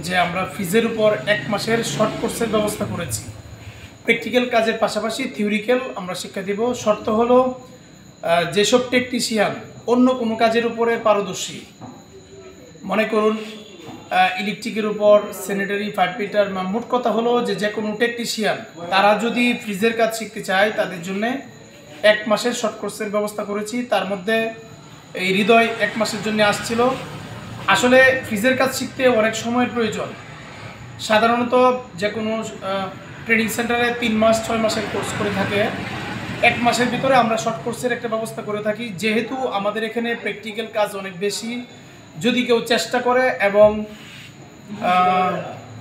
যে আমরা ফ্রিজের উপর 1 মাসের শর্ট কোর্সের ব্যবস্থা করেছি। প্র্যাকটিক্যাল কাজের পাশাপাশি থিওরিক্যাল আমরা শিক্ষা দেব। শর্ত হলো যেসব টেকনিশিয়ান অন্য কোনো কাজের উপরে পারদর্শী, মনে করুন ইলেকট্রিকের উপর, স্যানিটারি, ফায়ার ফিল্টার, মোট কথা হলো যে কোনো টেকনিশিয়ান তারা যদি ফ্রিজের কাজ শিখতে চায় তাদের জন্য 1 মাসের শর্ট কোর্সের ব্যবস্থা করেছি। তার মধ্যে এই হৃদয় 1 মাসের জন্য আসছিল। আসলে ফ্রিজের কাজ শিখতে অনেক সময়ের প্রয়োজন। সাধারণত যে কোনো ট্রেনিং সেন্টারে 3 মাস 6 মাসের কোর্স করে থাকে। 1 মাসের ভিতরে আমরা শর্ট কোর্সের একটা ব্যবস্থা করে থাকি। যেহেতু আমাদের এখানে প্র্যাকটিক্যাল কাজ অনেক বেশি, যদি কেউ চেষ্টা করে এবং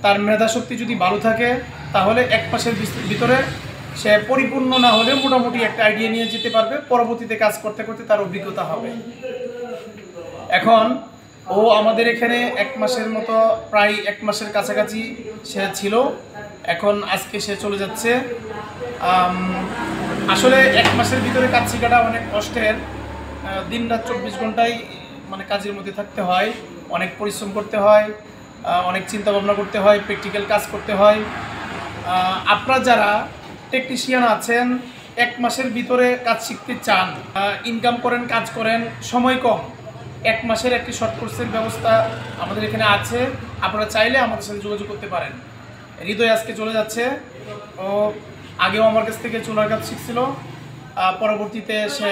তার মেধাশক্তি যদি ভালো থাকে তাহলে 1 মাসের ভিতরে সে পরিপূর্ণ না হলে মোটামুটি একটা আইডিয়া নিয়ে যেতে পারবে। পরবর্তীতে কাজ করতে করতে তার অভিজ্ঞতা হবে। এখন ও আমাদের এখানে 1 মাসের মতো, প্রায় 1 মাসের কাছাকাছি সে ছিল। এখন আজকে সে চলে যাচ্ছে। আসলে 1 মাসের ভিতরে কাজ শেখাটা অনেক কষ্টের। দিন রাত 24 ঘন্টায় মানে কাজের মধ্যে থাকতে হয়, অনেক পরিশ্রম করতে হয়, অনেক চিন্তা ভাবনা করতে হয়, প্র্যাকটিক্যাল কাজ করতে হয়। আপনারা যারা টেকনিশিয়ান আছেন, 1 মাসের ভিতরে কাজ শিখতে চান, ইনকাম করেন, কাজ করেন, সময় কম, 1 মাসের একটি শর্ট কোর্সের ব্যবস্থা আমাদের এখানে আছে। আপনারা চাইলে আমাদের সাথে যোগাযোগ করতে পারেন। হৃদয় আজকে চলে যাচ্ছে। ও আগেও আমার কাছ থেকে চুলার কাজ শিখছিল, পরবর্তীতে সে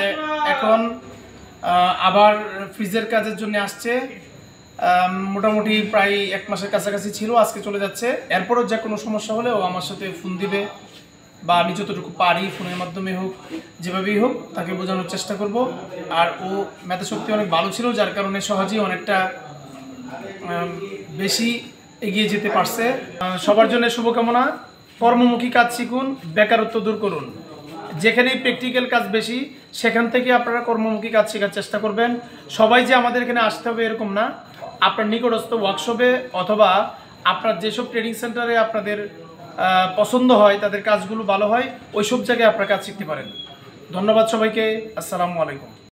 এখন আবার ফ্রিজের কাজের জন্য আসছে। মোটামুটি প্রায় 1 মাসের কাছাকাছি ছিল, আজকে চলে যাচ্ছে। এরপরও যে কোনো সমস্যা হলে ও আমার সাথে ফোন দিবে, বা আমি যতটুকু পারি ফোনের মাধ্যমে হোক, যেভাবেই হোক তাকে বোঝানোর চেষ্টা করব। আর ও মেধাশক্তি অনেক ভালো ছিল, যার কারণে সহজেই অনেকটা বেশি এগিয়ে যেতে পারছে। সবার জন্য শুভকামনা। কর্মমুখী কাজ শিখুন, বেকারত্ব দূর করুন। যেখানেই প্র্যাকটিক্যাল কাজ বেশি সেখান থেকে আপনারা কর্মমুখী কাজ শেখার চেষ্টা করবেন। সবাই যে আমাদের এখানে আসতে হবে এরকম না। আপনার নিকটস্থ ওয়ার্কশপে অথবা আপনার যেসব ট্রেনিং সেন্টারে আপনাদের পছন্দ হয়, তাদের কাজগুলো ভালো হয়, ওইসব জায়গায় আপনারা কাজ শিখতে পারেন। ধন্যবাদ সবাইকে। আসসালামু আলাইকুম।